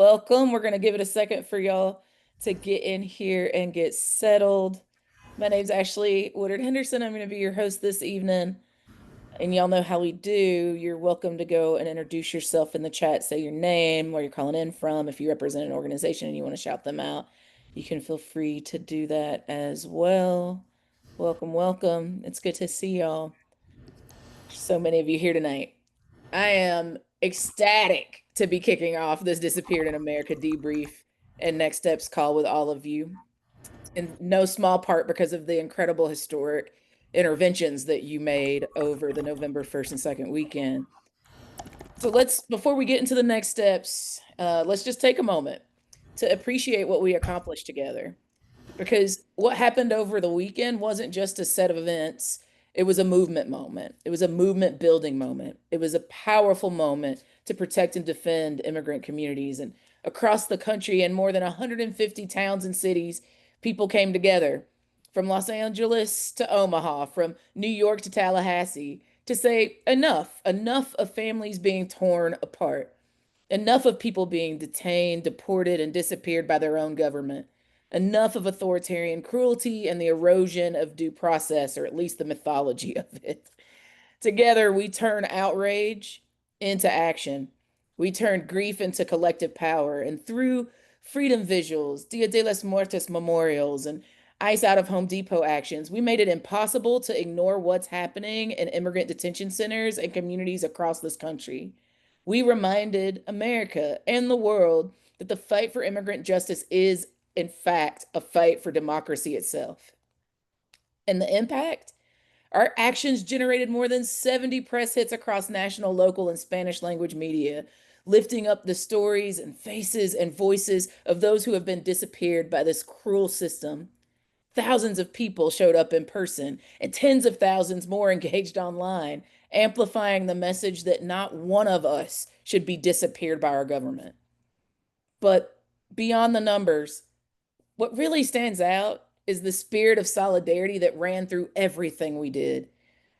welcome. We're going to give it a second for y'all to get in here and get settled. My name's Ashley Woodard Henderson. I'm going to be your host this evening. And y'all know how we do. You're welcome to go and introduce yourself in the chat, say your name, where you're calling in from. If you represent an organization and you want to shout them out, you can feel free to do that as well. Welcome, welcome. It's good to see y'all. So many of you here tonight. I am ecstatic to be kicking off this Disappeared in America debrief and next steps call with all of you, in no small part because of the incredible historic interventions that you made over the November 1st and 2nd weekend. So before we get into the next steps, let's just take a moment to appreciate what we accomplished together. Because what happened over the weekend wasn't just a set of events, it was a movement moment. It was a movement building moment. It was a powerful moment to protect and defend immigrant communities. And across the country, in more than 150 towns and cities, people came together from Los Angeles to Omaha, from New York to Tallahassee, to say enough of families being torn apart, enough of people being detained, deported, and disappeared by their own government. Enough of authoritarian cruelty and the erosion of due process, or at least the mythology of it. Together, we turn outrage into action. We turn grief into collective power. And through freedom vigils, Dia de las Muertes memorials, and ICE out of Home Depot actions, we made it impossible to ignore what's happening in immigrant detention centers and communities across this country. We reminded America and the world that the fight for immigrant justice is, in fact, a fight for democracy itself. And the impact? Our actions generated more than 70 press hits across national, local, and Spanish language media, lifting up the stories and faces and voices of those who have been disappeared by this cruel system. Thousands of people showed up in person, and tens of thousands more engaged online, amplifying the message that not one of us should be disappeared by our government. But beyond the numbers, what really stands out is the spirit of solidarity that ran through everything we did.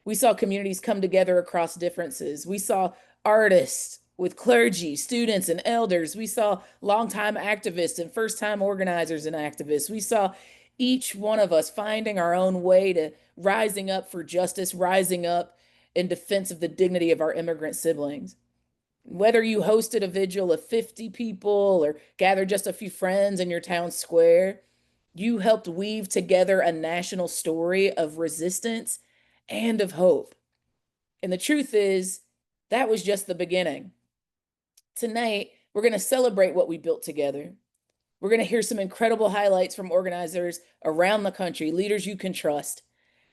We saw communities come together across differences. We saw artists with clergy, students, and elders. We saw longtime activists and first time organizers and activists. We saw each one of us finding our own way to rising up for justice, rising up in defense of the dignity of our immigrant siblings. Whether you hosted a vigil of 50 people or gathered just a few friends in your town square, you helped weave together a national story of resistance and of hope. And the truth is, that was just the beginning. Tonight, we're going to celebrate what we built together. We're going to hear some incredible highlights from organizers around the country, leaders you can trust.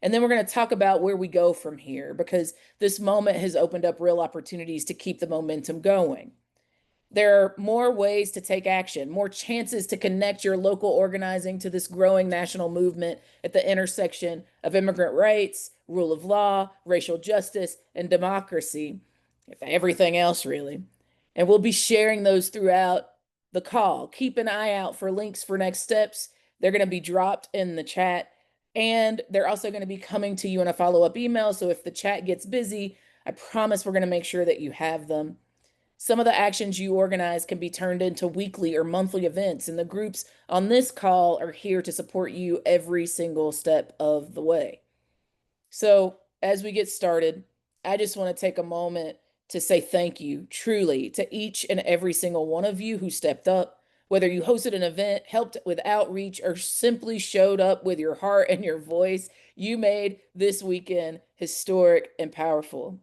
And then we're going to talk about where we go from here, because this moment has opened up real opportunities to keep the momentum going. There are more ways to take action, more chances to connect your local organizing to this growing national movement at the intersection of immigrant rights, rule of law, racial justice, and democracy, if everything else, really. And we'll be sharing those throughout the call. Keep an eye out for links for next steps. They're going to be dropped in the chat, and they're also going to be coming to you in a follow-up email. So if the chat gets busy, I promise we're going to make sure that you have them. Some of the actions you organize can be turned into weekly or monthly events, and the groups on this call are here to support you every single step of the way. So, as we get started, I just want to take a moment to say thank you, truly, to each and every single one of you who stepped up, whether you hosted an event, helped with outreach, or simply showed up with your heart and your voice. You made this weekend historic and powerful.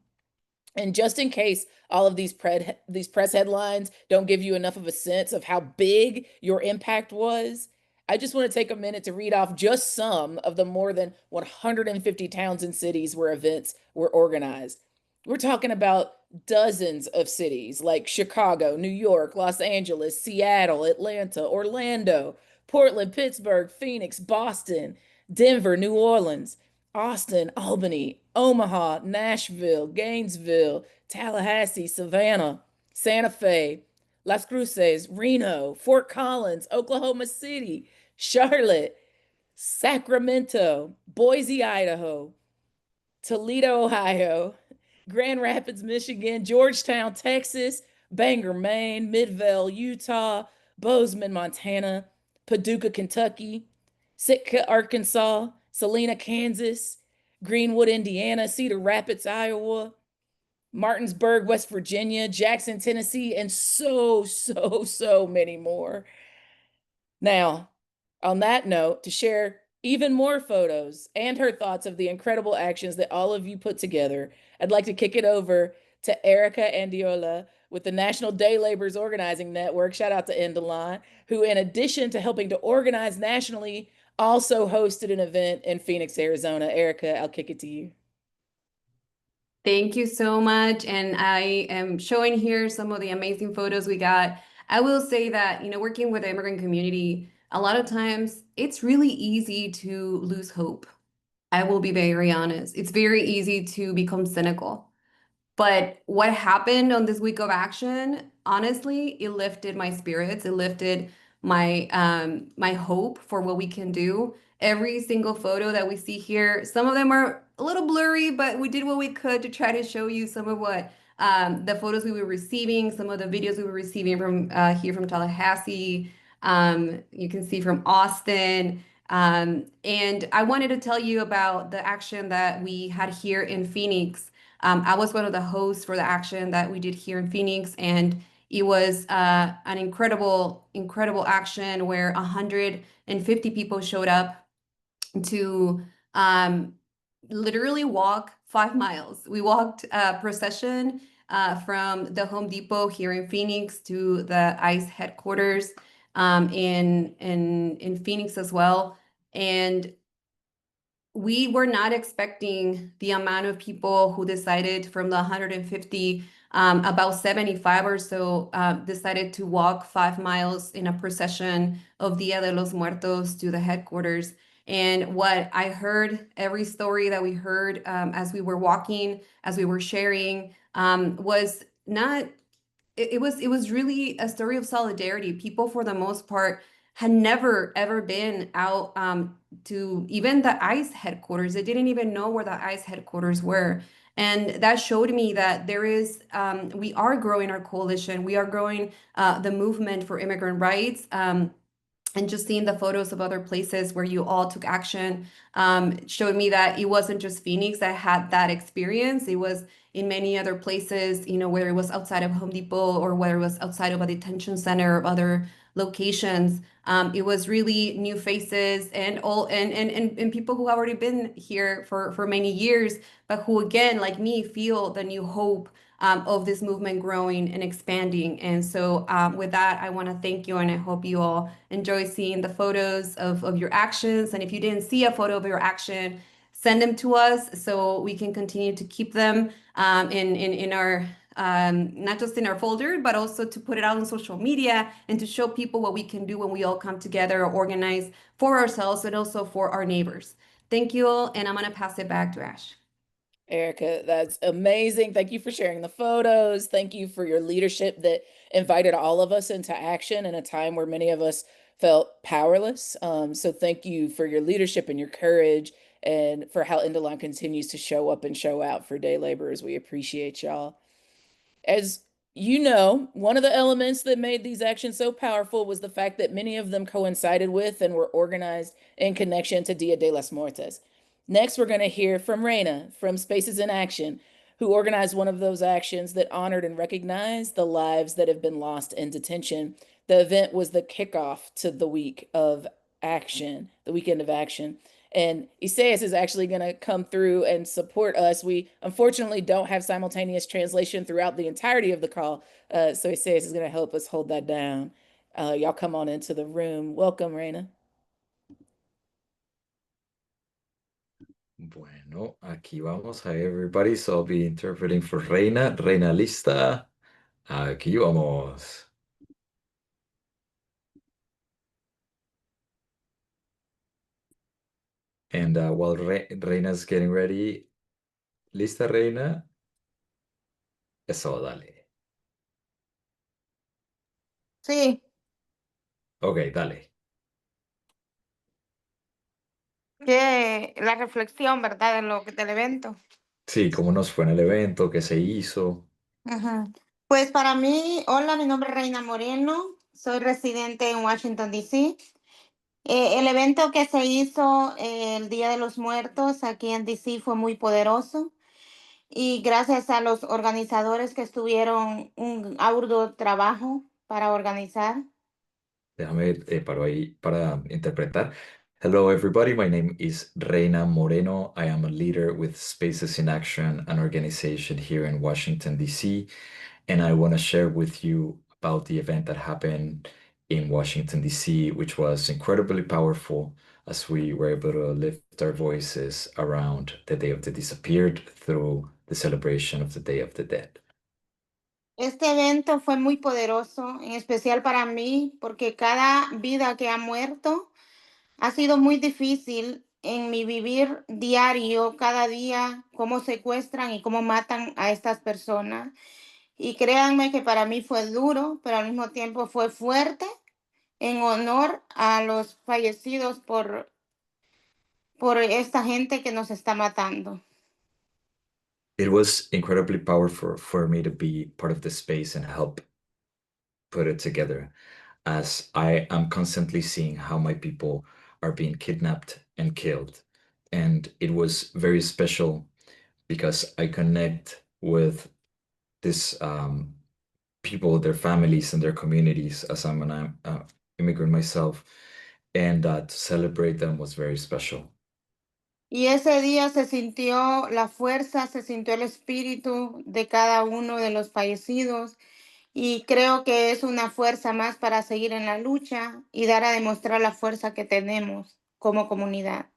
And just in case all of these press headlines don't give you enough of a sense of how big your impact was, I just want to take a minute to read off just some of the more than 150 towns and cities where events were organized. We're talking about dozens of cities like Chicago, New York, Los Angeles, Seattle, Atlanta, Orlando, Portland, Pittsburgh, Phoenix, Boston, Denver, New Orleans, Austin, Albany, Omaha, Nashville, Gainesville, Tallahassee, Savannah, Santa Fe, Las Cruces, Reno, Fort Collins, Oklahoma City, Charlotte, Sacramento, Boise, Idaho, Toledo, Ohio, Grand Rapids, Michigan, Georgetown, Texas, Bangor, Maine, Midvale, Utah, Bozeman, Montana, Paducah, Kentucky, Sitka, Arkansas, Salina, Kansas, Greenwood, Indiana, Cedar Rapids, Iowa, Martinsburg, West Virginia, Jackson, Tennessee, and so many more. Now, on that note, to share even more photos and her thoughts of the incredible actions that all of you put together, I'd like to kick it over to Erica Andiola with the National Day Laborers Organizing Network. Shout out to Endelon, who, in addition to helping to organize nationally, also hosted an event in Phoenix, Arizona. Erica, I'll kick it to you. Thank you so much. And I am showing here some of the amazing photos we got. I will say that, working with the immigrant community, a lot of times it's really easy to lose hope. I will be very honest. It's very easy to become cynical. But what happened on this week of action, honestly, it lifted my spirits. It lifted my hope for what we can do. Every single photo that we see here, some of them are a little blurry, but we did what we could to try to show you some of what the photos we were receiving, some of the videos we were receiving from here from Tallahassee. You can see from Austin. And I wanted to tell you about the action that we had here in Phoenix. I was one of the hosts for the action that we did here in Phoenix, and it was an incredible action where 150 people showed up to literally walk 5 miles. We walked a procession from the Home Depot here in Phoenix to the ICE headquarters in Phoenix as well. And we were not expecting the amount of people who decided from the 150, about 75 or so decided to walk 5 miles in a procession of Dia de los Muertos to the headquarters. And what I heard, every story that we heard as we were walking, as we were sharing, was not it was really a story of solidarity. People, for the most part, had never ever been out to even the ICE headquarters. They didn't even know where the ICE headquarters were. And that showed me that we are growing our coalition. We are growing the movement for immigrant rights. And just seeing the photos of other places where you all took action showed me that it wasn't just Phoenix that had that experience. It was in many other places, whether it was outside of Home Depot or whether it was outside of a detention center or other locations. It was really new faces and all and people who have already been here for many years, but who again, like me, feel the new hope of this movement growing and expanding. And so with that, I want to thank you, and I hope you all enjoy seeing the photos of your actions. And if you didn't see a photo of your action, send them to us so we can continue to keep them in our not just in our folder, but also to put it out on social media and to show people what we can do when we all come together or organize for ourselves and also for our neighbors. Thank you all, and I'm going to pass it back to Ash. Erica, that's amazing. Thank you for sharing the photos. Thank you for your leadership that invited all of us into action in a time where many of us felt powerless. So thank you for your leadership and your courage and for how Indalon continues to show up and show out for day laborers. We appreciate y'all. As you know, one of the elements that made these actions so powerful was the fact that many of them coincided with and were organized in connection to Dia de las Muertes. Next, we're going to hear from Reina from Spaces in Action, who organized one of those actions that honored and recognized the lives that have been lost in detention. The event was the kickoff to the week of action, the weekend of action. And Isaias is actually going to come through and support us. We unfortunately don't have simultaneous translation throughout the entirety of the call. So Isaias is going to help us hold that down. Y'all come on into the room. Welcome, Reina. Bueno, aquí vamos. Hi, everybody. So I'll be interpreting for Reina. Reina lista. Aquí vamos. And while Reina's getting ready, lista, Reina. Eso, dale. Sí, Ok, dale. que la reflexión, ¿verdad? Del evento. Sí, cómo nos fue en el evento, qué se hizo. Ujú. Pues para mí, hola, mi nombre es Reina Moreno, soy residente en Washington, D.C. El evento que se hizo el Día de los Muertos aquí en D.C. fue muy poderoso y gracias a los organizadores que estuvieron un arduo trabajo para organizar. Déjame, paro ahí para interpretar. Hello, everybody. My name is Reina Moreno. I am a leader with Spaces in Action, an organization here in Washington, D.C. And I want to share with you about the event that happened in Washington, D.C., which was incredibly powerful as we were able to lift our voices around the Day of the Disappeared through the celebration of the Day of the Dead. Este evento fue muy poderoso, en especial para mí, porque cada vida que ha muerto ha sido muy difícil en mi vivir diario, cada día, cómo secuestran y cómo matan a estas personas. Y créanme que para mí fue duro, pero al mismo tiempo fue fuerte en honor a los fallecidos por esta gente que nos está matando. It was incredibly powerful for me to be part of the space and help put it together, as I am constantly seeing how my people are being kidnapped and killed. And it was very special because I connect with this people, their families, and their communities, as I'm an immigrant myself. And to celebrate them was very special. Y ese día se sintió la fuerza, se sintió el espíritu de cada uno de los fallecidos y creo que es una fuerza más para seguir en la lucha y dar a demostrar la fuerza que tenemos como comunidad.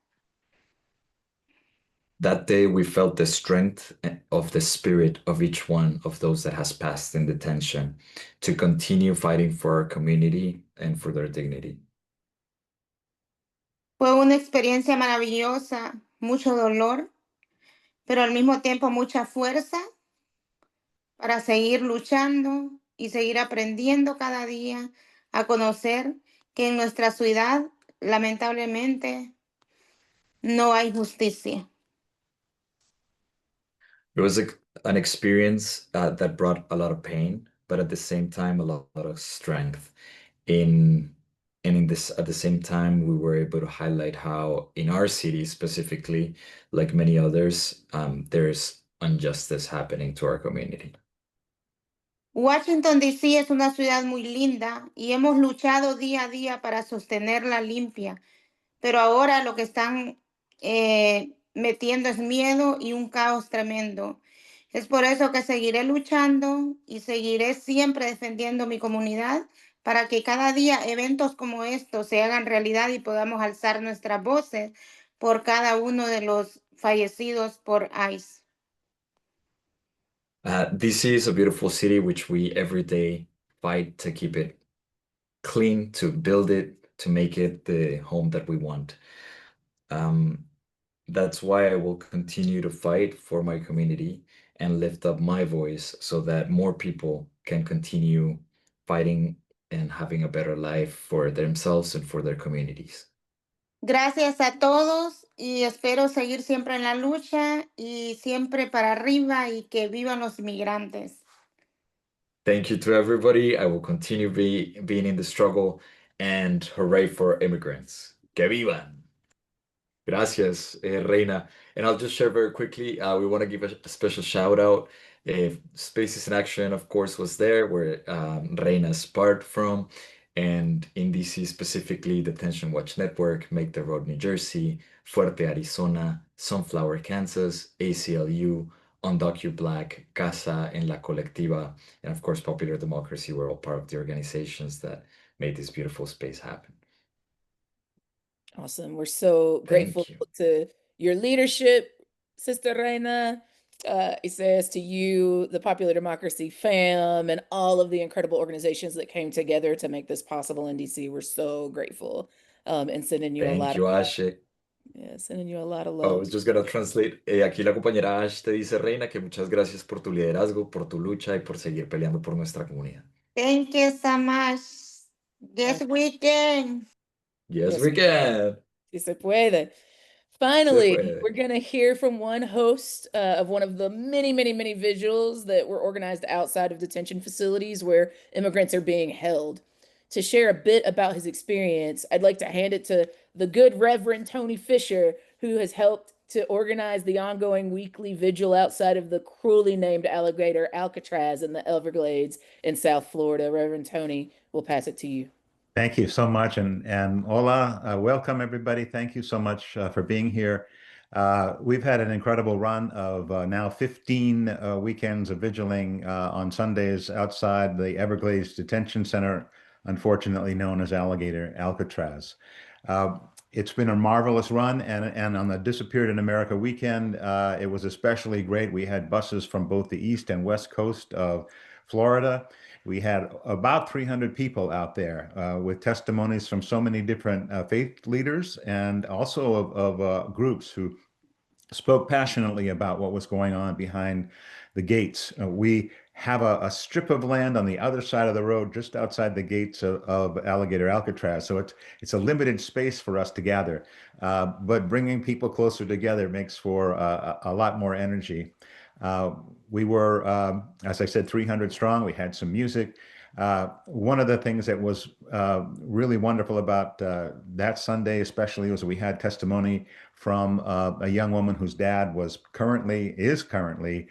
That day, we felt the strength of the spirit of each one of those that has passed in detention to continue fighting for our community and for their dignity. Fue una experiencia maravillosa, mucho dolor, pero al mismo tiempo mucha fuerza para seguir luchando y seguir aprendiendo cada día a conocer que en nuestra ciudad, lamentablemente, no hay justicia. It was an experience that brought a lot of pain, but at the same time, a lot of strength. In and in this at the same time, we were able to highlight how in our city specifically, like many others, there's injustice happening to our community. Washington, D.C. es una ciudad muy linda y hemos luchado día a día para sostenerla limpia, pero ahora lo que están metiendo es miedo y un caos tremendo. Es por eso que seguiré luchando y seguiré siempre defendiendo mi comunidad para que cada día eventos como estos se hagan realidad y podamos alzar nuestras voces por cada uno de los fallecidos por ICE. DC is a beautiful city which we every day fight to keep it clean, to build it, to make it the home that we want. Um, that's why I will continue to fight for my community and lift up my voice so that more people can continue fighting and having a better life for themselves and for their communities. Gracias a todos y espero seguir siempre en la lucha y siempre para arriba y que vivan los inmigrantes. Thank you to everybody. I will continue being in the struggle, and hooray for immigrants. Que vivan! Gracias, Reina. And I'll just share very quickly, we want to give a special shout out. Spaces in Action, of course, was there where Reina's part from. And in DC specifically, the Tension Watch Network, Make the Road New Jersey, Fuerte Arizona, Sunflower Kansas, ACLU, Undocu Black, Casa en la Colectiva, and of course, Popular Democracy were all part of the organizations that made this beautiful space happen. Awesome. We're so grateful Thank you. to your leadership, Sister Reina. It says to you, the Popular Democracy fam, and all of the incredible organizations that came together to make this possible in DC. We're so grateful, and sending you a Thank lot you, of Ashe. yeah, sending you a lot of I love. was just gonna translate. Aquí la compañera Ash te dice, Reina, que muchas gracias por tu liderazgo, por tu lucha y por seguir peleando por nuestra comunidad. Thank you so much. This weekend. Yes, Yes, we can. sí se puede. Finally, puede. we're going to hear from one host of one of the many, many, many vigils that were organized outside of detention facilities where immigrants are being held. To share a bit about his experience, I'd like to hand it to the good Reverend Tony Fisher, who has helped to organize the ongoing weekly vigil outside of the cruelly named alligator Alcatraz in the Everglades in South Florida. Reverend Tony, we'll pass it to you. Thank you so much, and hola, welcome everybody. Thank you so much for being here. We've had an incredible run of now 15 weekends of vigiling on Sundays outside the Everglades Detention Center, unfortunately known as Alligator Alcatraz. It's been a marvelous run, and on the Disappeared in America weekend, it was especially great. We had buses from both the east and west coast of Florida. We had about 300 people out there with testimonies from so many different faith leaders and also of groups who spoke passionately about what was going on behind the gates. We have a strip of land on the other side of the road, just outside the gates of Alligator Alcatraz. So it's a limited space for us to gather, but bringing people closer together makes for a lot more energy. We were, as I said, 300 strong. We had some music. One of the things that was really wonderful about that Sunday, especially, was we had testimony from a young woman whose dad is currently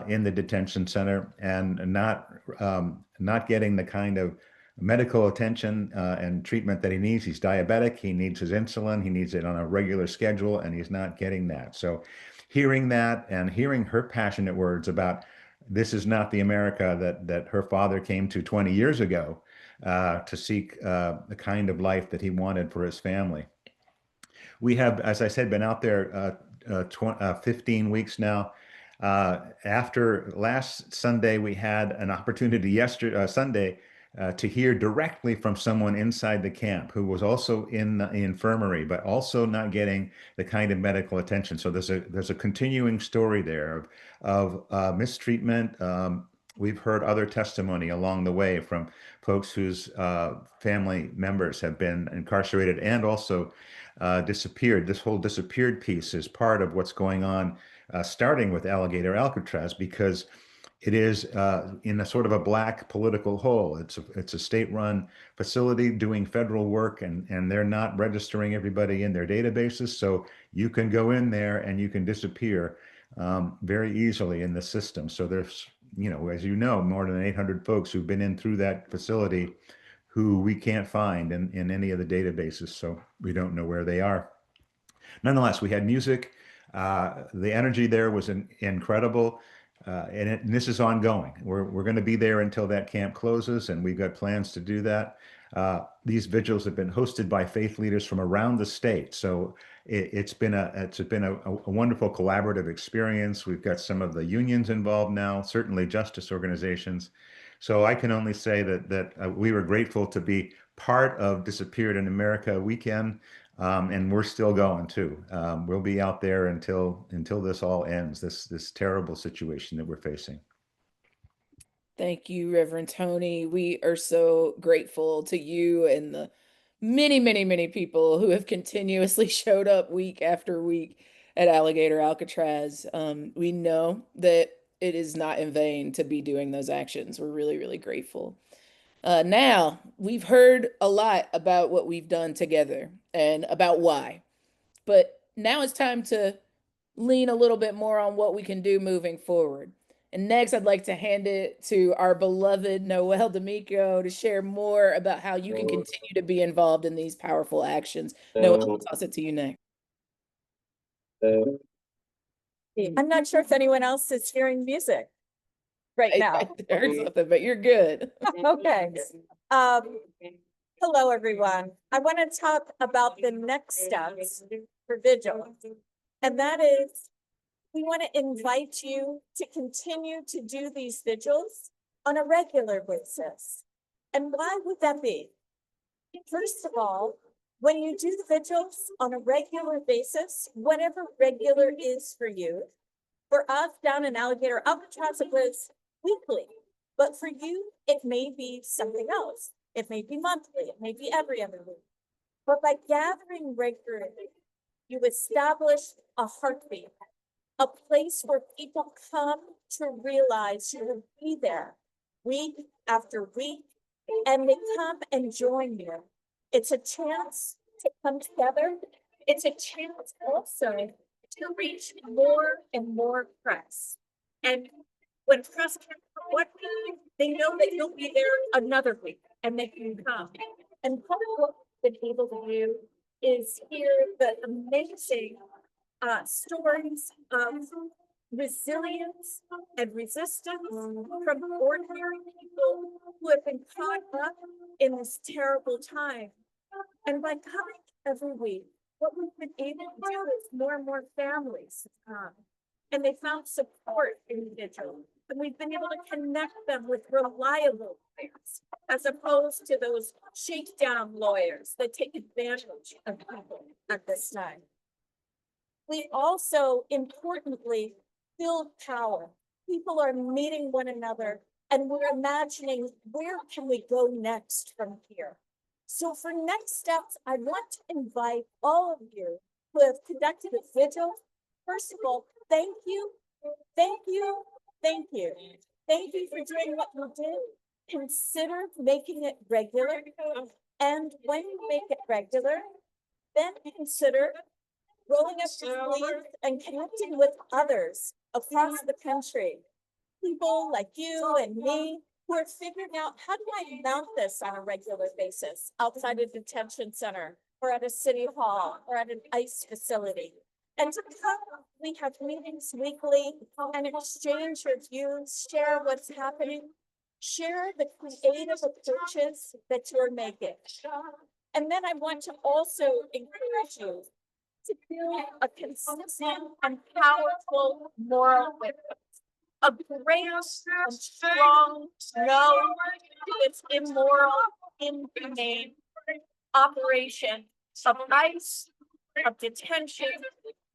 in the detention center and not getting the kind of medical attention and treatment that he needs. He's diabetic. He needs his insulin. He needs it on a regular schedule, and he's not getting that. So hearing that and hearing her passionate words about this is not the America that her father came to 20 years ago to seek the kind of life that he wanted for his family. We have, as I said, been out there 15 weeks now. After last Sunday, we had an opportunity Sunday to hear directly from someone inside the camp who was also in the infirmary, but also not getting the kind of medical attention. So there's a continuing story there of mistreatment. We've heard other testimony along the way from folks whose family members have been incarcerated and also disappeared. This whole disappeared piece is part of what's going on, starting with Alligator Alcatraz, because it is in a sort of a black political hole. It's a state-run facility doing federal work, and they're not registering everybody in their databases. So you can go in there and you can disappear very easily in the system. So there's, as you know, more than 800 folks who've been in through that facility who we can't find in any of the databases. So we don't know where they are. Nonetheless, we had music. The energy there was incredible. And this is ongoing. We're going to be there until that camp closes, and we've got plans to do that. These vigils have been hosted by faith leaders from around the state, so it's been a wonderful collaborative experience. We've got some of the unions involved now, certainly justice organizations. So I can only say that we were grateful to be part of Disappeared in America weekend. And we're still going too. We'll be out there until this all ends, this terrible situation that we're facing. Thank you, Reverend Tony. We are so grateful to you and the many, many, many people who have continuously showed up week after week at Alligator Alcatraz. We know that it is not in vain to be doing those actions. We're really, really grateful. Now, we've heard a lot about what we've done together and about why, but now it's time to lean a little bit more on what we can do moving forward. And next, I'd like to hand it to our beloved Noel D'Amico to share more about how you can continue to be involved in these powerful actions. Noel, I'll toss it to you next. I'm not sure if anyone else is hearing music right now. I heard something, but you're good. Okay. Hello, everyone. I want to talk about the next steps for Vigil. And that is, we want to invite you to continue to do these vigils on a regular basis. And why would that be? First of all, when you do the vigils on a regular basis, whatever regular is for you, for us down in Alligator Alcatraz, it was weekly. But for you, it may be something else. It may be monthly, it may be every other week. But by gathering regularly, You establish a heartbeat, a place where people come to realize you will be there week after week, and they come and join you. It's a chance to come together. It's a chance also to reach more and more press. And when press comes for 1 week, they know that you'll be there another week and they can come. And part of what we've been able to do is hear the amazing stories of resilience and resistance from ordinary people who have been caught up in this terrible time. And by coming every week, what we've been able to do is more and more families come, and they found support in Vigil. And we've been able to connect them with reliable lawyers, as opposed to those shakedown lawyers that take advantage of people at this time. We also, importantly, build power. People are meeting one another, and we're imagining, where can we go next from here? So for next steps, I want to invite all of you who have conducted a vigil. First of all, thank you, thank you, thank you. Thank you for doing what you did. Consider making it regular. And when you make it regular, then consider rolling up your sleeves and connecting with others across the country. People like you and me who are figuring out, how do I mount this on a regular basis outside a detention center or at a city hall or at an ICE facility? And to come, we have meetings weekly and exchange your views, share what's happening, share the creative approaches that you're making. And then I want to also encourage you to build a consistent and powerful moral witness. A great and strong no to its immoral, inhumane operation of ICE, of detention,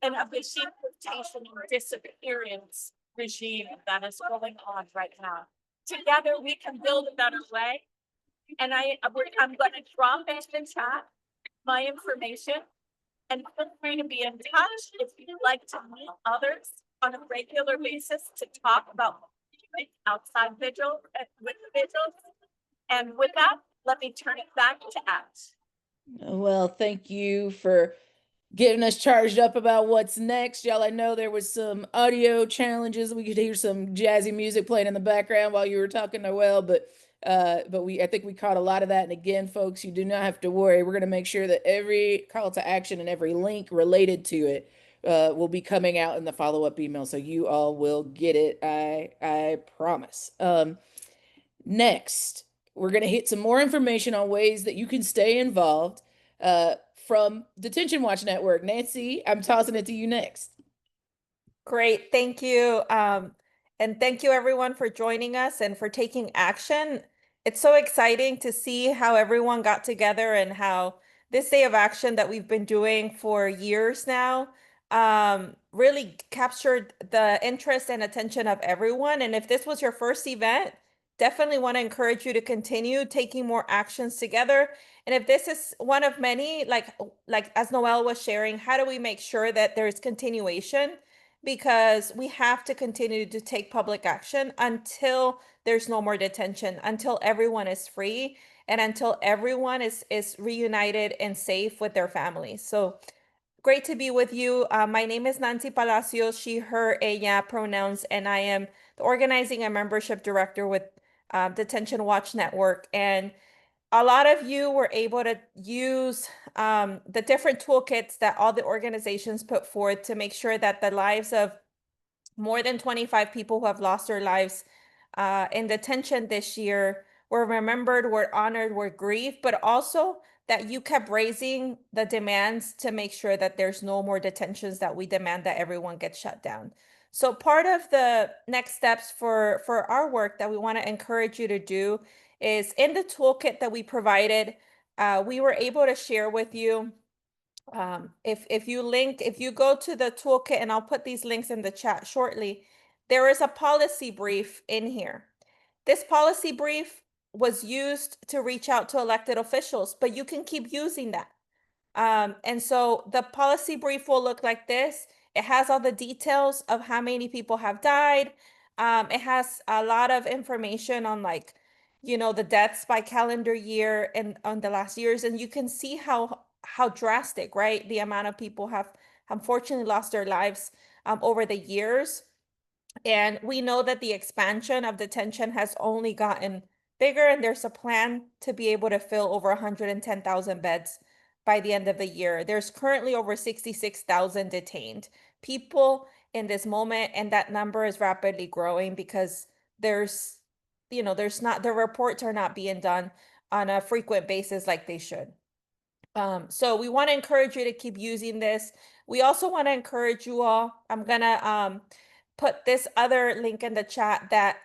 and of the deportation and disappearance regime that is going on right now. Together, we can build a better way. And I'm going to drop into the chat my information, and feel free to be in touch if you'd like to meet others on a regular basis to talk about outside vigil with vigils. And with that, let me turn it back to Ash. Well, thank you for getting us charged up about what's next. Y'all, I know there was some audio challenges. We could hear some jazzy music playing in the background while you were talking, Noel, but I think we caught a lot of that. And again, folks, you do not have to worry. We're going to make sure that every call to action and every link related to it will be coming out in the follow-up email. So you all will get it. I promise. Next, we're going to hit some more information on ways that you can stay involved from Detention Watch Network. Nancy, I'm tossing it to you next. Great, thank you. And thank you everyone for joining us and for taking action. It's so exciting to see how everyone got together and how this day of action that we've been doing for years now really captured the interest and attention of everyone. And if this was your first event, definitely want to encourage you to continue taking more actions together. And if this is one of many, like as Noel was sharing, how do we make sure that there's continuation? Because we have to continue to take public action until there's no more detention, until everyone is free, and until everyone is reunited and safe with their families. So great to be with you. My name is Nancy Palacios, she, her, ella pronouns, and I am the organizing and membership director with Detention Watch Network. And a lot of you were able to use the different toolkits that all the organizations put forth to make sure that the lives of more than 25 people who have lost their lives in detention this year were remembered, were honored, were grieved, but also that you kept raising the demands to make sure that there's no more detentions, that we demand that everyone gets shut down. So part of the next steps for our work that we want to encourage you to do is in the toolkit that we provided, we were able to share with you. If you go to the toolkit, and I'll put these links in the chat shortly, there is a policy brief in here. This policy brief was used to reach out to elected officials, but you can keep using that. And so the policy brief will look like this. It has all the details of how many people have died. It has a lot of information on like, the deaths by calendar year and on the last years. And you can see how drastic, right? The amount of people have unfortunately lost their lives over the years. And we know that the expansion of detention has only gotten bigger, and there's a plan to be able to fill over 110,000 beds by the end of the year. There's currently over 66,000 detained people in this moment, and that number is rapidly growing because there's not, the reports are not being done on a frequent basis like they should. So we want to encourage you to keep using this. We also want to encourage you all. I'm gonna put this other link in the chat that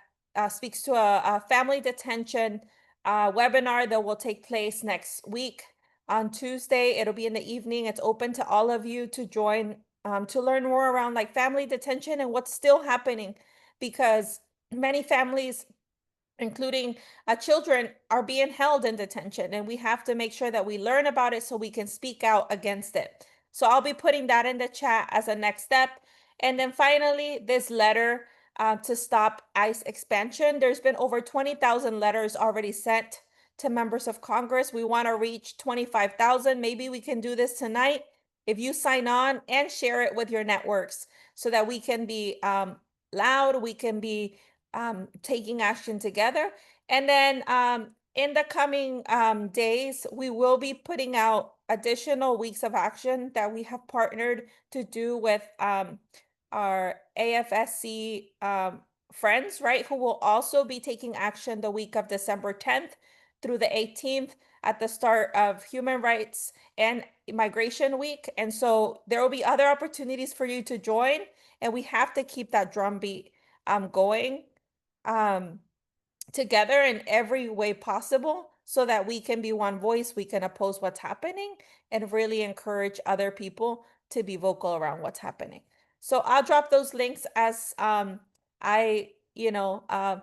speaks to a family detention webinar that will take place next week on Tuesday. It'll be in the evening. It's open to all of you to join to learn more around like family detention and what's still happening, because many families, including children, are being held in detention, and we have to make sure that we learn about it so we can speak out against it. So I'll be putting that in the chat as a next step. And then finally, this letter to stop ICE expansion. There's been over 20,000 letters already sent to members of Congress. We want to reach 25,000. Maybe we can do this tonight if you sign on and share it with your networks so that we can be loud, we can be taking action together. And then in the coming days, we will be putting out additional weeks of action that we have partnered to do with our AFSC friends, right, who will also be taking action the week of December 10th through the 18th at the start of Human Rights and Migration Week. And so there will be other opportunities for you to join, and we have to keep that drumbeat going together in every way possible so that we can be one voice, we can oppose what's happening, and really encourage other people to be vocal around what's happening. So I'll drop those links as I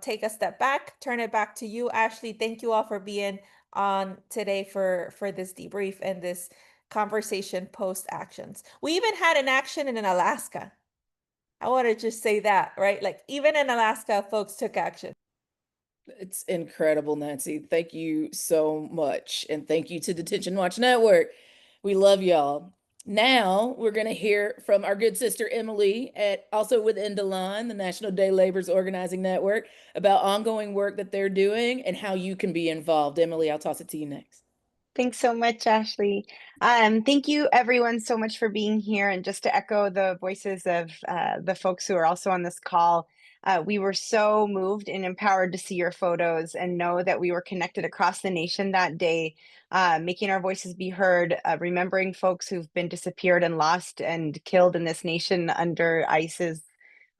take a step back, turn it back to you, Ashley. Thank you all for being on today for this debrief and this conversation post actions. We even had an action in Alaska. I want to just say that, right? Like even in Alaska, folks took action. It's incredible, Nancy. Thank you so much. And thank you to Detention Watch Network. We love y'all. Now we're going to hear from our good sister Emily, also with Indalon, the National Day Laborers Organizing Network, about ongoing work that they're doing and how you can be involved. Emily, I'll toss it to you next. Thanks so much, Ashley. Thank you everyone so much for being here. And just to echo the voices of the folks who are also on this call, we were so moved and empowered to see your photos and know that we were connected across the nation that day, making our voices be heard, remembering folks who've been disappeared and lost and killed in this nation under ICE's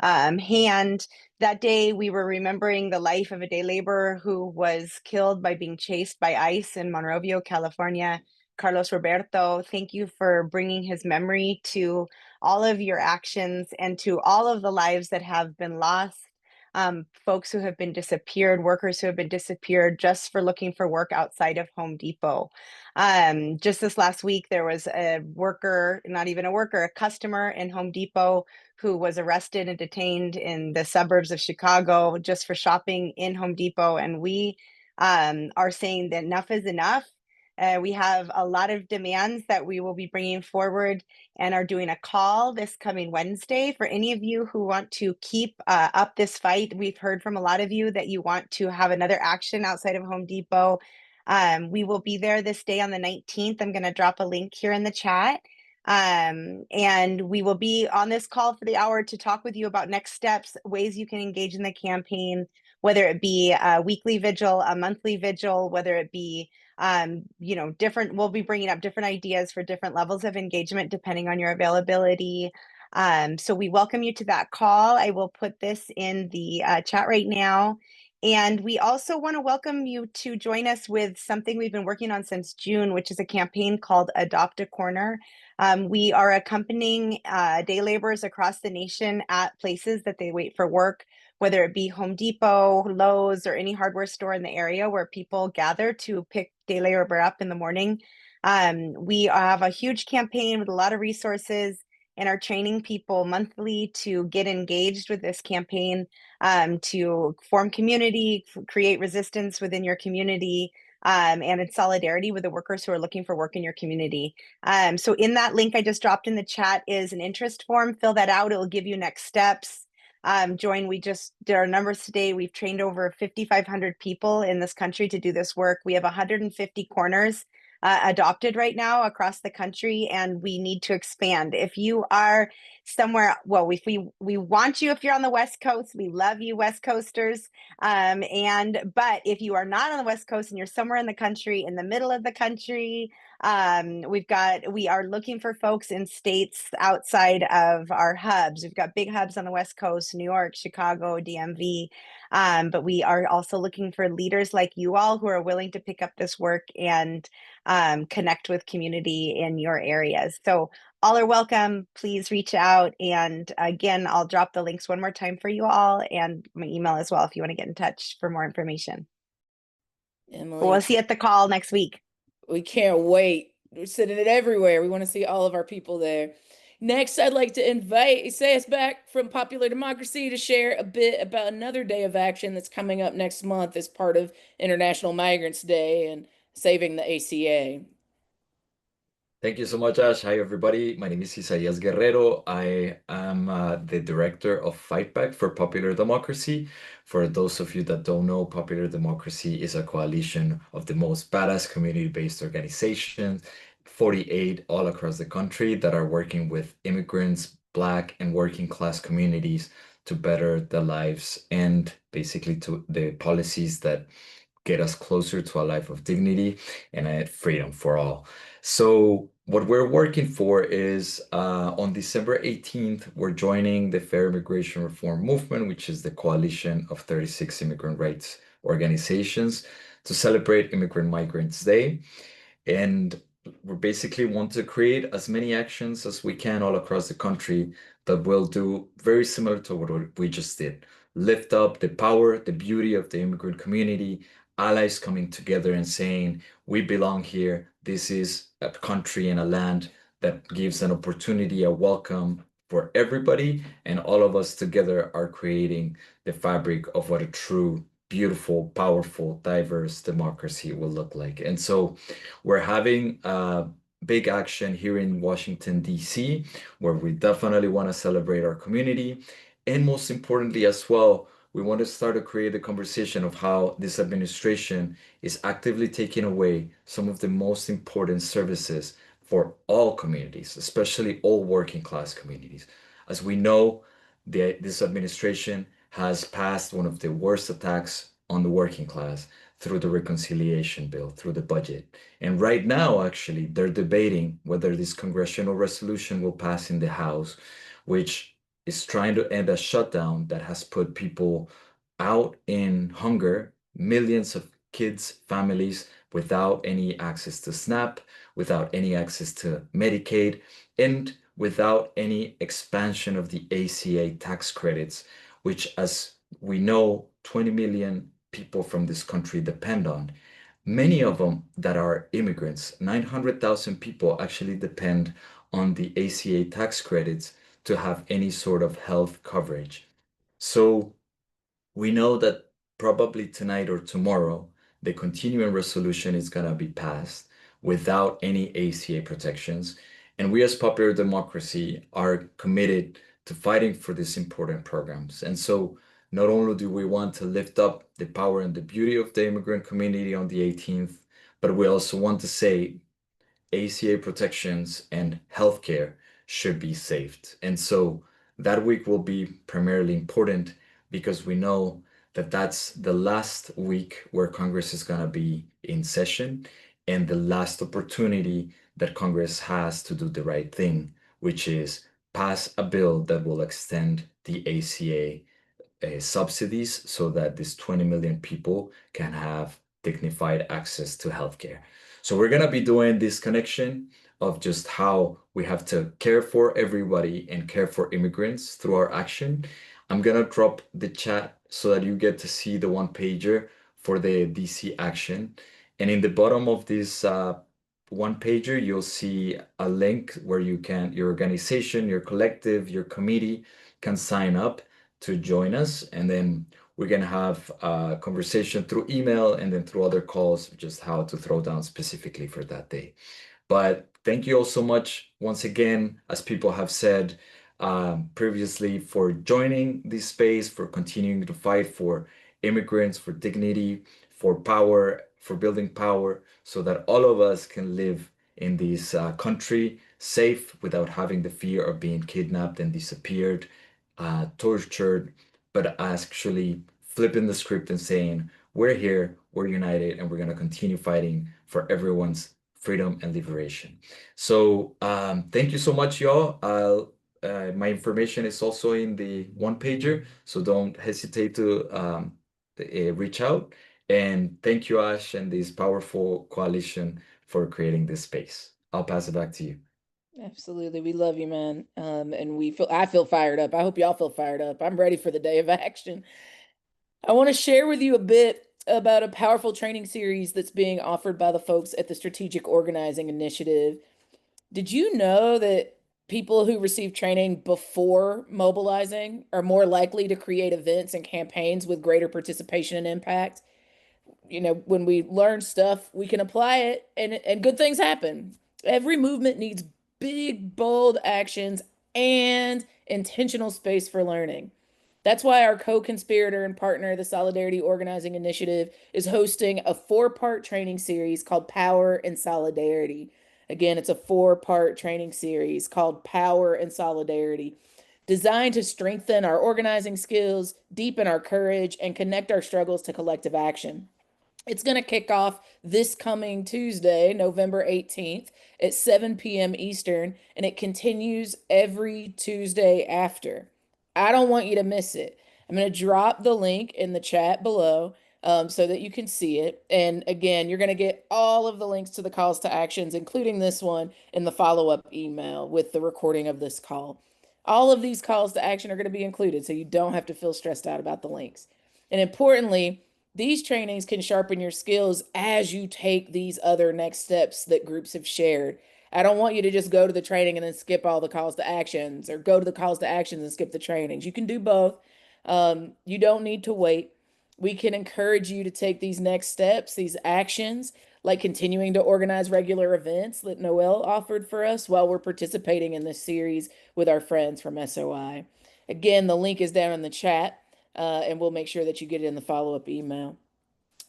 hand. That day, we were remembering the life of a day laborer who was killed by being chased by ICE in Monrovia, California, Carlos Roberto. Thank you for bringing his memory to all of your actions and to all of the lives that have been lost. Folks who have been disappeared, workers who have been disappeared just for looking for work outside of Home Depot. Just this last week, there was a worker, not even a worker, a customer in Home Depot who was arrested and detained in the suburbs of Chicago just for shopping in Home Depot. And we are saying that enough is enough. We have a lot of demands that we will be bringing forward and are doing a call this coming Wednesday for any of you who want to keep up this fight. We've heard from a lot of you that you want to have another action outside of Home Depot. We will be there this day on the 19th. I'm going to drop a link here in the chat. And we will be on this call for the hour to talk with you about next steps, ways you can engage in the campaign, whether it be a weekly vigil, a monthly vigil, whether it be different. We'll be bringing up different ideas for different levels of engagement depending on your availability. So we welcome you to that call. I will put this in the chat right now. And we also want to welcome you to join us with something we've been working on since June, which is a campaign called Adopt a Corner. We are accompanying day laborers across the nation at places that they wait for work whether it be Home Depot, Lowe's, or any hardware store in the area where people gather to pick de la yerba up in the morning. We have a huge campaign with a lot of resources and are training people monthly to get engaged with this campaign, to form community, create resistance within your community, and in solidarity with the workers who are looking for work in your community. So in that link I just dropped in the chat is an interest form. Fill that out. It will give you next steps. Join. We just did our numbers today. We've trained over 5,500 people in this country to do this work. We have 150 corners adopted right now across the country, and we need to expand. If you are somewhere, well, if we want you if you're on the West Coast. We love you, West Coasters. But if you are not on the West Coast and you're somewhere in the country, in the middle of the country, we are looking for folks in states outside of our hubs. We've got big hubs on the West Coast, New York, Chicago, DMV. But we are also looking for leaders like you all who are willing to pick up this work and connect with community in your areas. So all are welcome. Please reach out. And again, I'll drop the links one more time for you all and my email as well if you want to get in touch for more information. Emily, But we'll see you at the call next week. we can't wait. We're sending it everywhere. We want to see all of our people there. Next, I'd like to invite Isaias back from Popular Democracy to share a bit about another day of action that's coming up next month as part of International Migrants Day and saving the ACA. Thank you so much, Ash. Hi, everybody. My name is Isaías Guerrero. I am the director of Fight Back for Popular Democracy. For those of you that don't know, Popular Democracy is a coalition of the most badass community-based organizations, 48 all across the country, that are working with immigrants, Black and working class communities to better their lives and basically to the policies that get us closer to a life of dignity and freedom for all. So what we're working for is on December 18th, we're joining the Fair Immigration Reform Movement, which is the coalition of 36 immigrant rights organizations, to celebrate Immigrant Migrants Day. And we basically want to create as many actions as we can all across the country that will do very similar to what we just did. Lift up the power, the beauty of the immigrant community, allies coming together and saying, we belong here. This is a country and a land that gives an opportunity, a welcome for everybody. And all of us together are creating the fabric of what a true, beautiful, powerful, diverse democracy will look like. And so we're having a big action here in Washington, D.C., where we definitely want to celebrate our community. And most importantly as well, we want to start to create a conversation of how this administration is actively taking away some of the most important services for all communities, especially all working class communities. As we know, this administration has passed one of the worst attacks on the working class through the reconciliation bill, through the budget. And right now, actually, they're debating whether this congressional resolution will pass in the House, which is trying to end a shutdown that has put people out in hunger, millions of kids, families without any access to SNAP, without any access to Medicaid, and without any expansion of the ACA tax credits, which, as we know, 20 million people from this country depend on. Many of them that are immigrants, 900,000 people actually depend on the ACA tax credits to have any sort of health coverage. So we know that probably tonight or tomorrow, the continuing resolution is going to be passed without any ACA protections. And we as Popular Democracy are committed to fighting for these important programs. And so not only do we want to lift up the power and the beauty of the immigrant community on the 18th, but we also want to say ACA protections and healthcare should be saved. And so that week will be primarily important because we know that that's the last week where Congress is going to be in session and the last opportunity that Congress has to do the right thing, which is pass a bill that will extend the ACA subsidies so that these 20 million people can have dignified access to healthcare. So we're going to be doing this connection of just how we have to care for everybody and care for immigrants through our action. I'm gonna drop the chat so that you get to see the one pager for the DC action. And in the bottom of this one pager, you'll see a link where your organization, your collective, your committee can sign up to join us. And then we're gonna have a conversation through email and then through other calls, just how to throw down specifically for that day. But thank you all so much once again, as people have said previously, for joining this space, for continuing to fight for immigrants, for dignity, for power, for building power, so that all of us can live in this country safe without having the fear of being kidnapped and disappeared, tortured, but actually flipping the script and saying, we're here, we're united, and we're going to continue fighting for everyone's freedom and liberation. So thank you so much, y'all. My information is also in the one pager, so don't hesitate to reach out. And thank you, Ash, and this powerful coalition for creating this space. I'll pass it back to you. Absolutely. We love you, man. And I feel fired up. I hope y'all feel fired up. I'm ready for the day of action. I want to share with you a bit about a powerful training series that's being offered by the folks at the Strategic Organizing Initiative. Did you know that people who receive training before mobilizing are more likely to create events and campaigns with greater participation and impact? When we learn stuff, we can apply it and good things happen. Every movement needs big, bold actions and intentional space for learning. That's why our co-conspirator and partner, the Solidarity Organizing Initiative, is hosting a 4-part training series called Power and Solidarity. Again, it's a 4-part training series called Power and Solidarity, designed to strengthen our organizing skills, deepen our courage, and connect our struggles to collective action. It's going to kick off this coming Tuesday, November 18th at 7 p.m. Eastern, and it continues every Tuesday after. I don't want you to miss it. I'm going to drop the link in the chat below so that you can see it. And again, you're going to get all of the links to the calls to actions, including this one, in the follow-up email with the recording of this call. All of these calls to action are going to be included, so you don't have to feel stressed out about the links. And importantly, these trainings can sharpen your skills as you take these other next steps that groups have shared. I don't want you to just go to the training and then skip all the calls to actions, or go to the calls to actions and skip the trainings. You can do both. You don't need to wait. We can encourage you to take these next steps, these actions, like continuing to organize regular events that Noel offered for us while we're participating in this series with our friends from SOI. Again, the link is down in the chat. And we'll make sure that you get it in the follow-up email.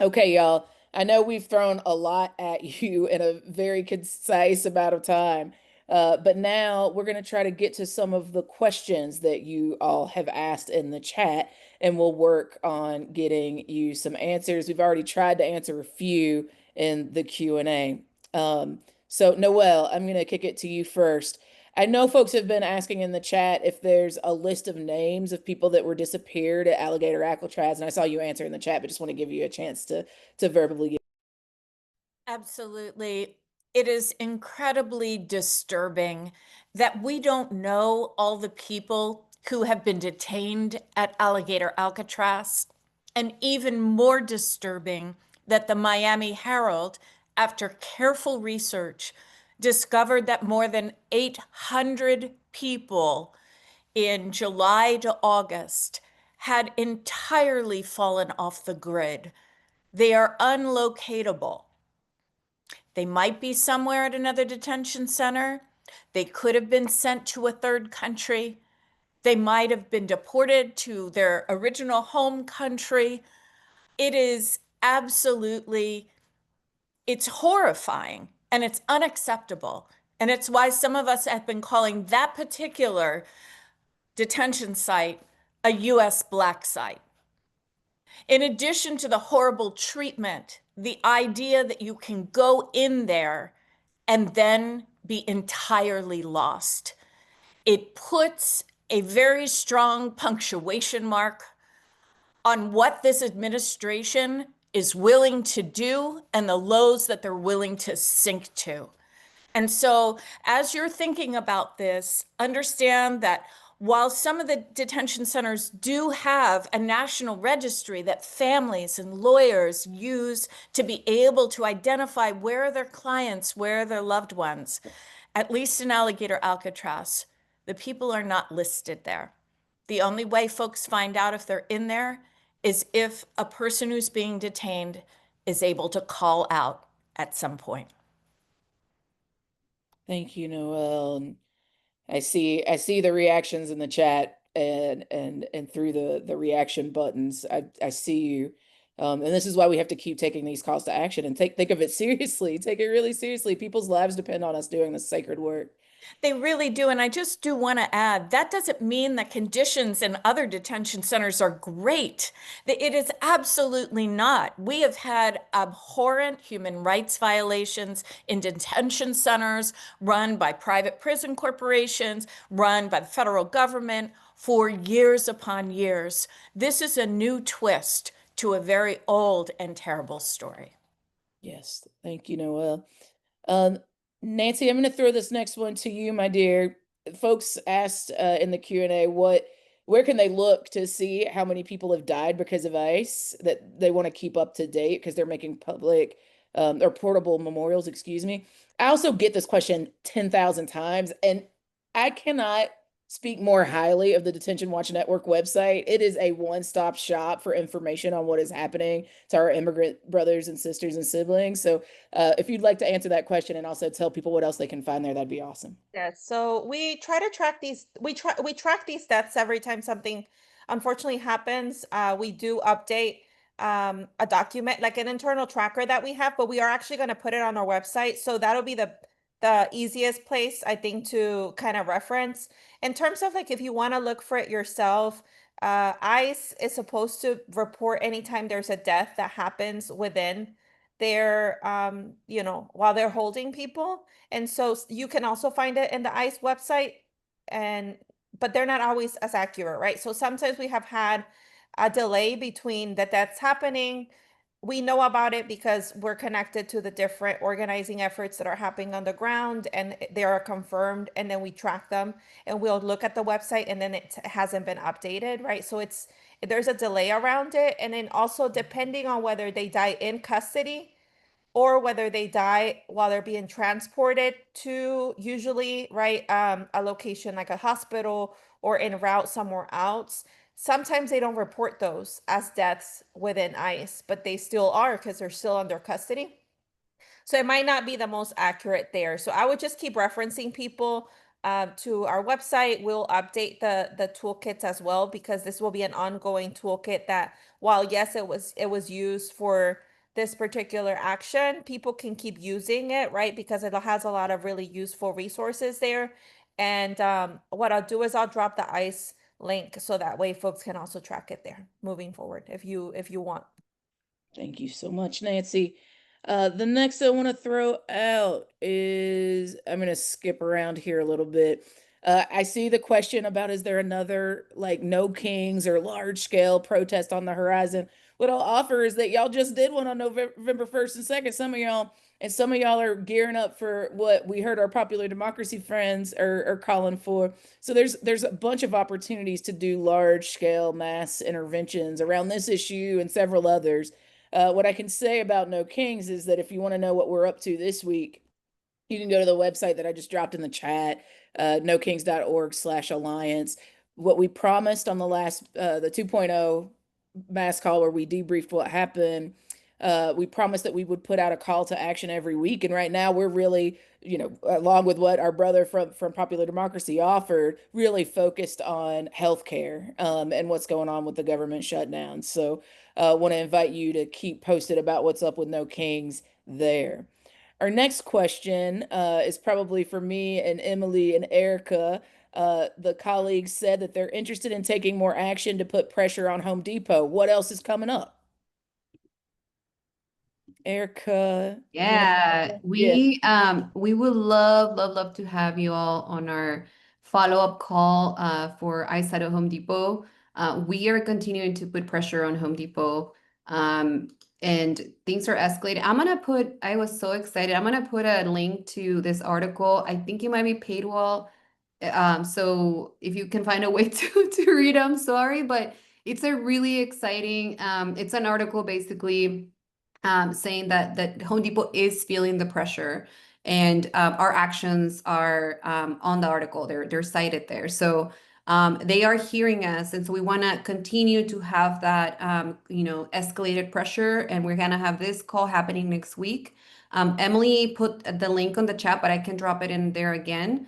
Okay, y'all. I know we've thrown a lot at you in a very concise amount of time, but now we're going to try to get to some of the questions that you all have asked in the chat, and we'll work on getting you some answers. We've already tried to answer a few in the Q&A. So Noel, I'm going to kick it to you first. I know folks have been asking in the chat if there's a list of names of people that were disappeared at Alligator Alcatraz, and I saw you answer in the chat, but just want to give you a chance to verbally give. Absolutely. It is incredibly disturbing that we don't know all the people who have been detained at Alligator Alcatraz, and even more disturbing that the Miami Herald, after careful research, discovered that more than 800 people in July to August had entirely fallen off the grid. They are unlocatable. They might be somewhere at another detention center. They could have been sent to a third country. They might have been deported to their original home country. It is absolutely, it's horrifying and it's unacceptable. And it's why some of us have been calling that particular detention site a U.S. black site. In addition to the horrible treatment, the idea that you can go in there and then be entirely lost. It puts a very strong punctuation mark on what this administration is willing to do and the lows that they're willing to sink to. And so as you're thinking about this, understand that while some of the detention centers do have a national registry that families and lawyers use to be able to identify where are their clients, where are their loved ones, at least in Alligator Alcatraz, the people are not listed there. The only way folks find out if they're in there is if a person who's being detained is able to call out at some point. Thank you, Noel. And I see the reactions in the chat and through the reaction buttons. I see you. And this is why we have to keep taking these calls to action and think of it seriously. Take it really seriously. People's lives depend on us doing this sacred work. They really do. And I just do want to add, that doesn't mean that conditions in other detention centers are great. It is absolutely not. We have had abhorrent human rights violations in detention centers run by private prison corporations, run by the federal government for years upon years. This is a new twist to a very old and terrible story. Yes, thank you, Noel. Um, Nancy, I'm going to throw this next one to you, my dear. Folks asked in the Q&A where can they look to see how many people have died because of ICE that they want to keep up to date because they're making public or portable memorials, excuse me. I also get this question 10,000 times, and I cannot speak more highly of the Detention Watch Network website. It is a one-stop shop for information on what is happening to our immigrant brothers and sisters and siblings. So if you'd like to answer that question and also tell people what else they can find there, that'd be awesome. Yes, so we try to track these. We track these deaths every time something unfortunately happens. We do update a document, like an internal tracker that we have, but we are actually going to put it on our website. So that'll be the easiest place, I think, to kind of reference. In terms of like if you want to look for it yourself, ICE is supposed to report anytime there's a death that happens within their while they're holding people. And so you can also find it in the ICE website, but they're not always as accurate, right? So sometimes we have had a delay between that's happening. We know about it because we're connected to the different organizing efforts that are happening on the ground, and they are confirmed, and then we track them and we'll look at the website, and then it hasn't been updated, right? So there's a delay around it. And then also depending on whether they die in custody or whether they die while they're being transported to usually, right, a location like a hospital or en route somewhere else. Sometimes they don't report those as deaths within ICE, but they still are because they're still under custody. So it might not be the most accurate there. So I would just keep referencing people to our website. We'll update the toolkits as well, because this will be an ongoing toolkit that, while yes, it was used for this particular action, people can keep using it, right? Because it has a lot of really useful resources there. And what I'll do is I'll drop the ICE link so that way folks can also track it there moving forward if you want. Thank you so much, Nancy. The next I want to throw out is, I'm going to skip around here a little bit. I see the question about, is there another like No Kings or large scale protest on the horizon? What I'll offer is that y'all just did one on November 1st and 2nd. Some of y'all are gearing up for what we heard our Popular Democracy friends are calling for. So there's a bunch of opportunities to do large scale mass interventions around this issue and several others. What I can say about No Kings is that if you want to know what we're up to this week, you can go to the website that I just dropped in the chat, nokings.org/alliance. What we promised on the last, the 2.0 mass call where we debriefed what happened, we promised that we would put out a call to action every week. And right now we're really, along with what our brother from Popular Democracy offered, really focused on healthcare and what's going on with the government shutdown. So want to invite you to keep posted about what's up with No Kings there. Our next question is probably for me and Emily and Erica. The colleagues said that they're interested in taking more action to put pressure on Home Depot. What else is coming up? Erica. Yeah, we would love to have you all on our follow-up call for ICE at Home Depot. We are continuing to put pressure on Home Depot, and things are escalating. I was so excited. I'm gonna put a link to this article. I think it might be paid well. So if you can find a way to read, I'm sorry, but it's a really exciting, it's an article basically saying that Home Depot is feeling the pressure, and our actions are on the article. They're cited there. So they are hearing us, and so we want to continue to have that escalated pressure. And we're gonna have this call happening next week. Emily put the link on the chat, but I can drop it in there again.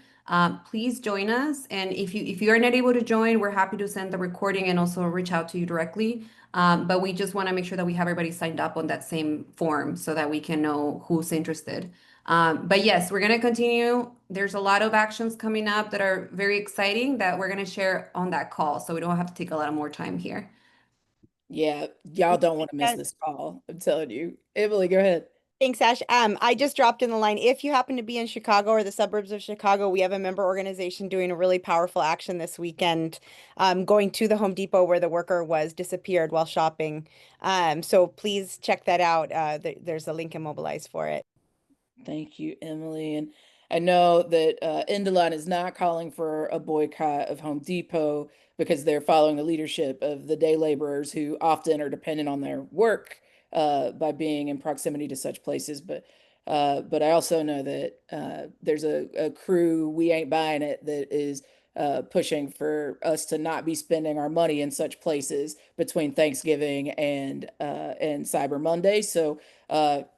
Please join us, and if you are not able to join, we're happy to send the recording and also reach out to you directly. But we just want to make sure that we have everybody signed up on that same form so that we can know who's interested. But yes, we're going to continue. There's a lot of actions coming up that are very exciting that we're going to share on that call, so we don't have to take a lot of more time here. Yeah, y'all don't want to miss this call. I'm telling you. Emily, go ahead. Thanks, Ash. I just dropped in the line. If you happen to be in Chicago or the suburbs of Chicago, we have a member organization doing a really powerful action this weekend, going to the Home Depot where the worker was disappeared while shopping. So please check that out. There's a link in Mobilize for it. Thank you, Emily. And I know that Endelon is not calling for a boycott of Home Depot because they're following the leadership of the day laborers who often are dependent on their work by being in proximity to such places. But I also know that there's a crew, We Ain't Buying It, that is pushing for us to not be spending our money in such places between Thanksgiving and Cyber Monday. So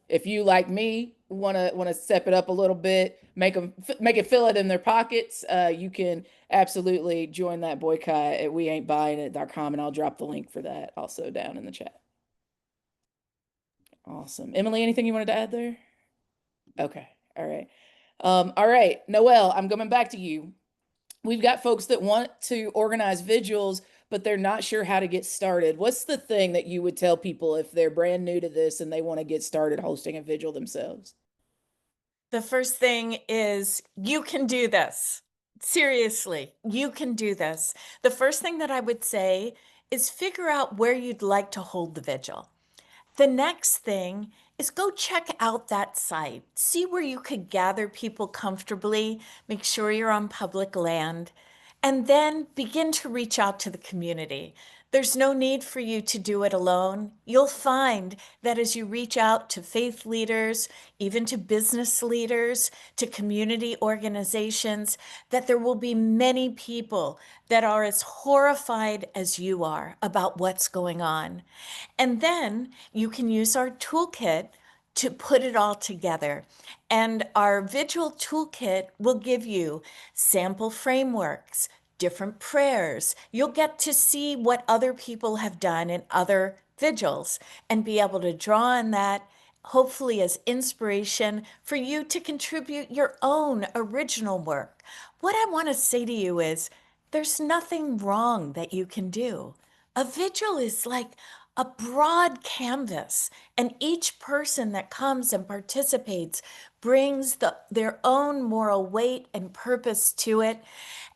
if you, like me, want to step it up a little bit, make it fill it in their pockets, you can absolutely join that boycott at weaintbuyingit.com, and I'll drop the link for that also down in the chat. Awesome. Emily, anything you wanted to add there? Okay. All right. All right, Noelle, I'm coming back to you. We've got folks that want to organize vigils, but they're not sure how to get started. What's the thing that you would tell people if they're brand new to this and they want to get started hosting a vigil themselves? The first thing is you can do this. Seriously, you can do this. The first thing that I would say is figure out where you'd like to hold the vigil. The next thing is go check out that site. See where you could gather people comfortably, make sure you're on public land, and then begin to reach out to the community. There's no need for you to do it alone. You'll find that as you reach out to faith leaders, even to business leaders, to community organizations, that there will be many people that are as horrified as you are about what's going on. And then you can use our toolkit to put it all together. And our Vigil toolkit will give you sample frameworks, different prayers. You'll get to see what other people have done in other vigils and be able to draw on that, hopefully as inspiration for you to contribute your own original work. What I want to say to you is there's nothing wrong that you can do. A vigil is like a broad canvas, and each person that comes and participates brings their own moral weight and purpose to it.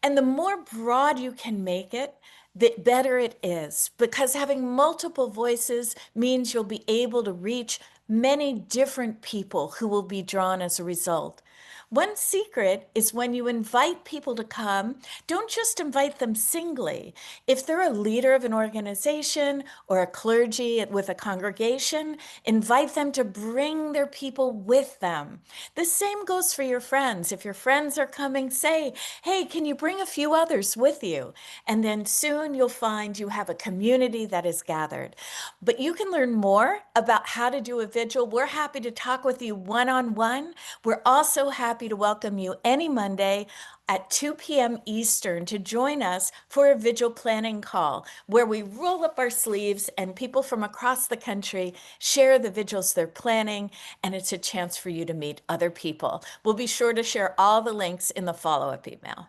And the more broad you can make it, the better it is, because having multiple voices means you'll be able to reach many different people who will be drawn as a result. One secret is when you invite people to come, don't just invite them singly. If they're a leader of an organization or a clergy with a congregation, invite them to bring their people with them. The same goes for your friends. If your friends are coming, say, hey, can you bring a few others with you? And then soon you'll find you have a community that is gathered. But you can learn more about how to do a vigil. We're happy to talk with you one-on-one. We're also happy to welcome you any Monday at 2 p.m. Eastern to join us for a vigil planning call where we roll up our sleeves and people from across the country share the vigils they're planning, and it's a chance for you to meet other people. We'll be sure to share all the links in the follow-up email.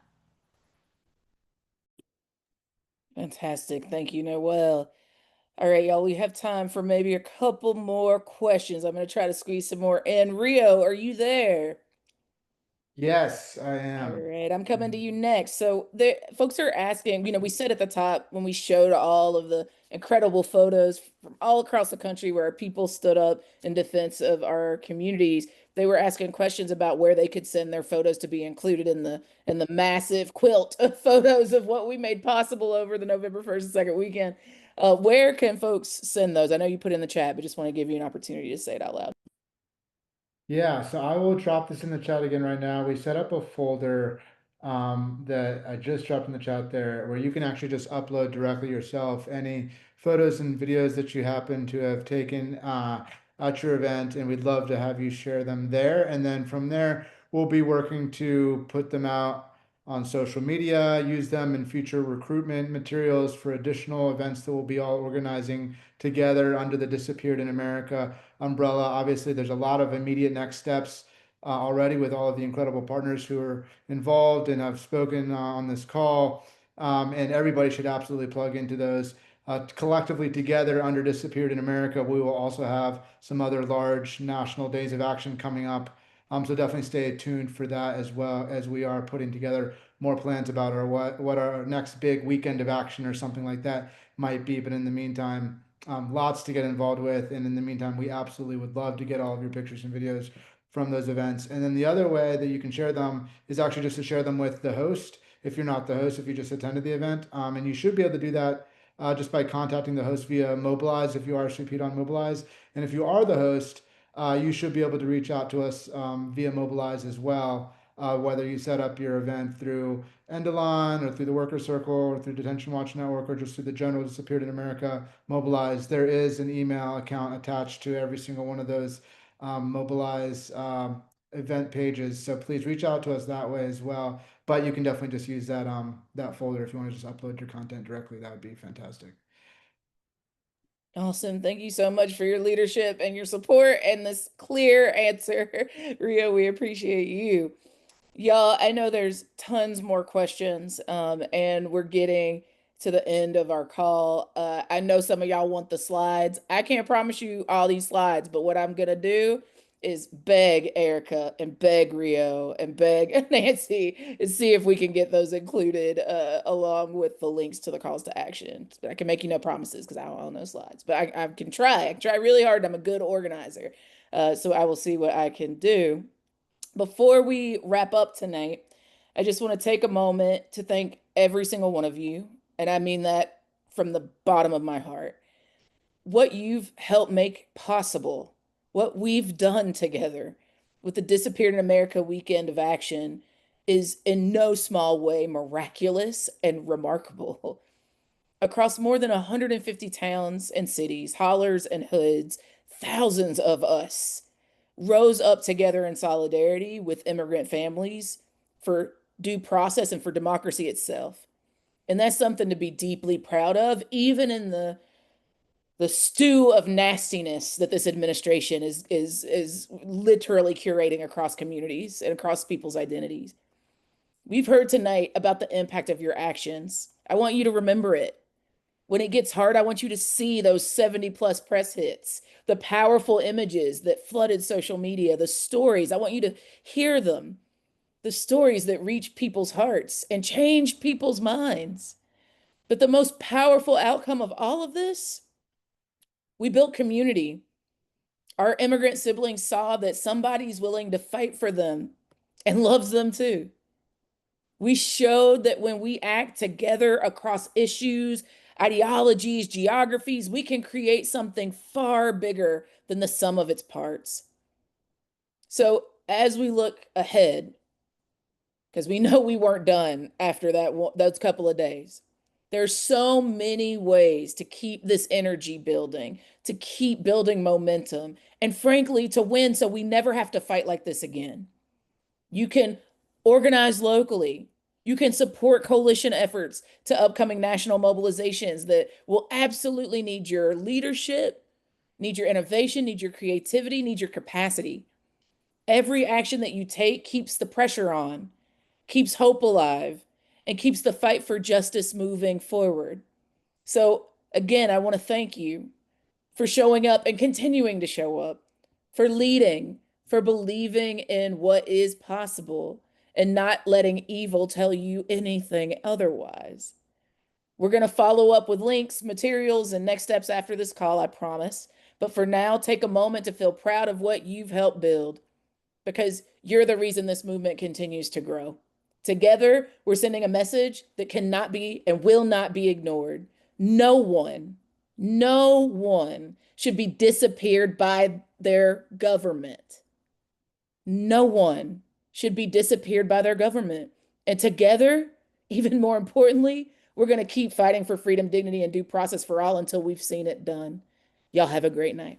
Fantastic. Thank you, Noelle. All right, y'all, we have time for maybe a couple more questions. I'm going to try to squeeze some more in. Rio, are you there? Yes, I All am. right, I'm coming to you next. So the folks are asking, we said at the top when we showed all of the incredible photos from all across the country where people stood up in defense of our communities, they were asking questions about where they could send their photos to be included in the massive quilt of photos of what we made possible over the November 1st and 2nd weekend. Where can folks send those? I know you put in the chat, but just want to give you an opportunity to say it out loud. Yeah, so I will drop this in the chat again right now. We set up a folder that I just dropped in the chat there where you can actually just upload directly yourself any photos and videos that you happen to have taken at your event, and we'd love to have you share them there. And then from there, we'll be working to put them out on social media, use them in future recruitment materials for additional events that we'll be all organizing together under the Disappeared in America umbrella. Obviously, there's a lot of immediate next steps already with all of the incredible partners who are involved and have spoken on this call. And everybody should absolutely plug into those. Collectively together under Disappeared in America, we will also have some other large national days of action coming up. So definitely stay tuned for that, as well as we are putting together more plans about what our next big weekend of action or something like that might be. But in the meantime, lots to get involved with. And in the meantime, we absolutely would love to get all of your pictures and videos from those events. And then the other way that you can share them is actually just to share them with the host. If you're not the host, if you just attended the event, and you should be able to do that just by contacting the host via Mobilize if you RSVP'd on Mobilize. And if you are the host, you should be able to reach out to us via Mobilize as well, whether you set up your event through Endalon or through the Worker Circle or through Detention Watch Network or just through the general Disappeared in America Mobilize. There is an email account attached to every single one of those Mobilize event pages. So please reach out to us that way as well. But you can definitely just use that that folder if you want to just upload your content directly. That would be fantastic. Awesome. Thank you so much for your leadership and your support and this clear answer. Rio, we appreciate you. Y'all, I know there's tons more questions, and we're getting to the end of our call. I know some of y'all want the slides. I can't promise you all these slides, but what I'm gonna do is beg Erica and beg Rio and beg Nancy and see if we can get those included along with the links to the calls to action. But I can make you no promises because I don't own those slides. But I can try. I can try really hard. I'm a good organizer. So I will see what I can do. Before we wrap up tonight, I just want to take a moment to thank every single one of you. And I mean that from the bottom of my heart. What you've helped make possible, what we've done together with the Disappeared in America weekend of action is in no small way miraculous and remarkable. Across more than 150 towns and cities, hollers and hoods, thousands of us rose up together in solidarity with immigrant families for due process and for democracy itself. And that's something to be deeply proud of, even in the stew of nastiness that this administration is literally curating across communities and across people's identities. We've heard tonight about the impact of your actions. I want you to remember it. When it gets hard, I want you to see those 70 plus press hits, the powerful images that flooded social media, the stories. I want you to hear them, the stories that reach people's hearts and change people's minds. But the most powerful outcome of all of this, we built community. Our immigrant siblings saw that somebody's willing to fight for them and loves them too. We showed that when we act together across issues, ideologies, geographies, we can create something far bigger than the sum of its parts. So as we look ahead, because we know we weren't done after those couple of days, there's so many ways to keep this energy building, to keep building momentum, and frankly, to win so we never have to fight like this again. You can organize locally. You can support coalition efforts to upcoming national mobilizations that will absolutely need your leadership, need your innovation, need your creativity, need your capacity. Every action that you take keeps the pressure on, keeps hope alive, and keeps the fight for justice moving forward. So again, I want to thank you for showing up and continuing to show up, for leading, for believing in what is possible and not letting evil tell you anything otherwise. We're going to follow up with links, materials, and next steps after this call, I promise. But for now, take a moment to feel proud of what you've helped build. because you're the reason this movement continues to grow. Together, we're sending a message that cannot be and will not be ignored. No one should be disappeared by their government. No one should be disappeared by their government. And together, even more importantly, we're going to keep fighting for freedom, dignity, and due process for all until we've seen it done. Y'all have a great night.